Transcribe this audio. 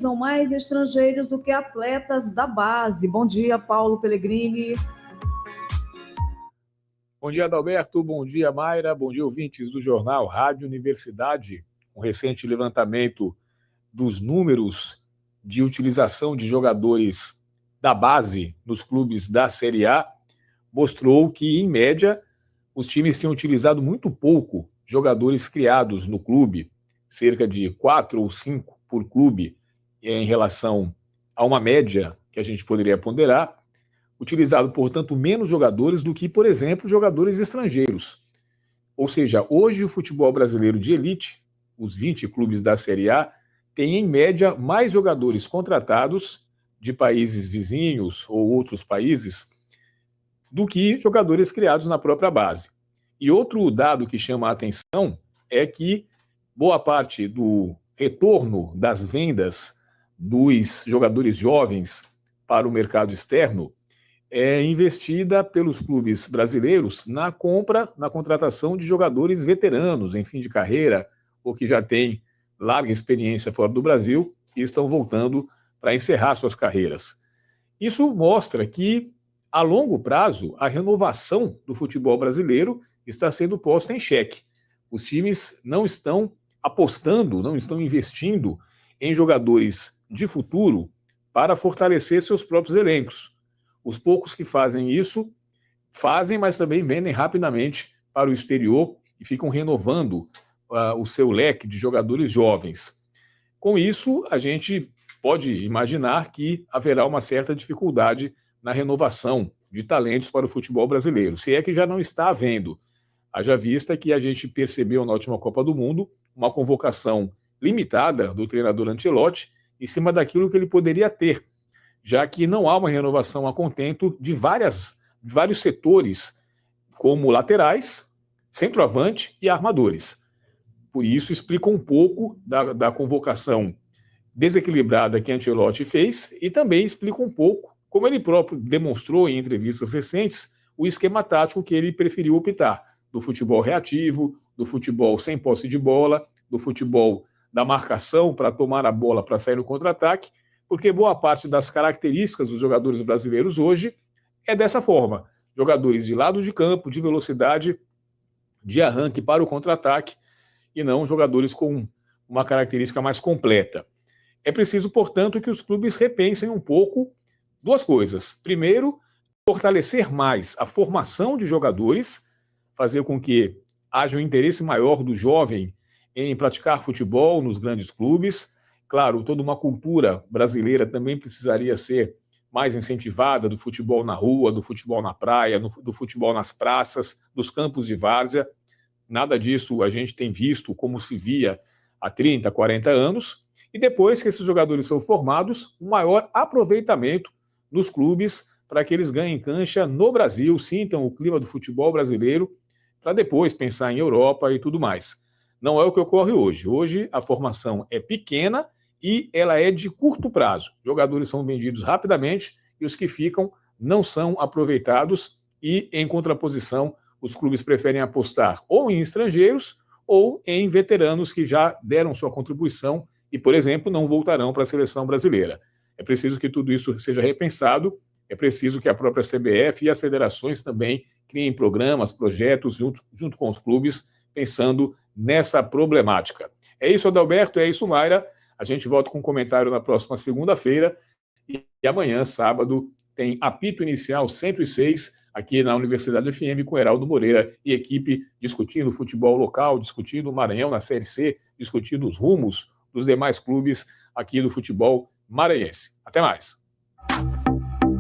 São mais estrangeiros do que atletas da base. Bom dia, Paulo Pellegrini. Bom dia, Adalberto. Bom dia, Mayra. Bom dia, ouvintes do jornal Rádio Universidade. Um recente levantamento dos números de utilização de jogadores da base nos clubes da Série A mostrou que, em média, os times tinham utilizado muito pouco jogadores criados no clube, cerca de 4 ou 5 por clube, em relação a uma média que a gente poderia ponderar, utilizado, portanto, menos jogadores do que, por exemplo, jogadores estrangeiros. Ou seja, hoje o futebol brasileiro de elite, os 20 clubes da Série A, tem, em média, mais jogadores contratados de países vizinhos ou outros países do que jogadores criados na própria base. E outro dado que chama a atenção é que boa parte do retorno das vendas dos jogadores jovens para o mercado externo é investida pelos clubes brasileiros na contratação de jogadores veteranos em fim de carreira ou que já têm larga experiência fora do Brasil e estão voltando para encerrar suas carreiras. Isso mostra que, a longo prazo, a renovação do futebol brasileiro está sendo posta em xeque. Os times não estão apostando, não estão investindo em jogadores de futuro para fortalecer seus próprios elencos. Os poucos que fazem isso, fazem, mas também vendem rapidamente para o exterior e ficam renovando o seu leque de jogadores jovens. Com isso, a gente pode imaginar que haverá uma certa dificuldade na renovação de talentos para o futebol brasileiro, se é que já não está havendo. Haja vista que a gente percebeu na última Copa do Mundo uma convocação limitada do treinador Ancelotti em cima daquilo que ele poderia ter, já que não há uma renovação a contento de vários setores, como laterais, centroavante e armadores. Por isso, explica um pouco da convocação desequilibrada que Ancelotti fez e também explica um pouco, como ele próprio demonstrou em entrevistas recentes, o esquema tático que ele preferiu optar, do futebol reativo, do futebol sem posse de bola, do futebol da marcação para tomar a bola para sair no contra-ataque, porque boa parte das características dos jogadores brasileiros hoje é dessa forma. Jogadores de lado de campo, de velocidade, de arranque para o contra-ataque, e não jogadores com uma característica mais completa. É preciso, portanto, que os clubes repensem um pouco duas coisas. Primeiro, fortalecer mais a formação de jogadores, fazer com que haja um interesse maior do jovem em praticar futebol nos grandes clubes. Claro, toda uma cultura brasileira também precisaria ser mais incentivada, do futebol na rua, do futebol na praia, do futebol nas praças, dos campos de várzea. Nada disso a gente tem visto como se via há 30, 40 anos. E depois que esses jogadores são formados, um maior aproveitamento nos clubes para que eles ganhem cancha no Brasil, sintam o clima do futebol brasileiro, para depois pensar em Europa e tudo mais. Não é o que ocorre hoje. Hoje a formação é pequena e ela é de curto prazo. Jogadores são vendidos rapidamente e os que ficam não são aproveitados e, em contraposição, os clubes preferem apostar ou em estrangeiros ou em veteranos que já deram sua contribuição e, por exemplo, não voltarão para a seleção brasileira. É preciso que tudo isso seja repensado, é preciso que a própria CBF e as federações também criem programas, projetos junto com os clubes, pensando nessa problemática. É isso, Adalberto, é isso, Mayra. A gente volta com um comentário na próxima segunda-feira e amanhã, sábado, tem apito inicial 106 aqui na Universidade FM com Heraldo Moreira e equipe discutindo futebol local, discutindo o Maranhão na Série C, discutindo os rumos dos demais clubes aqui do futebol maranhense. Até mais.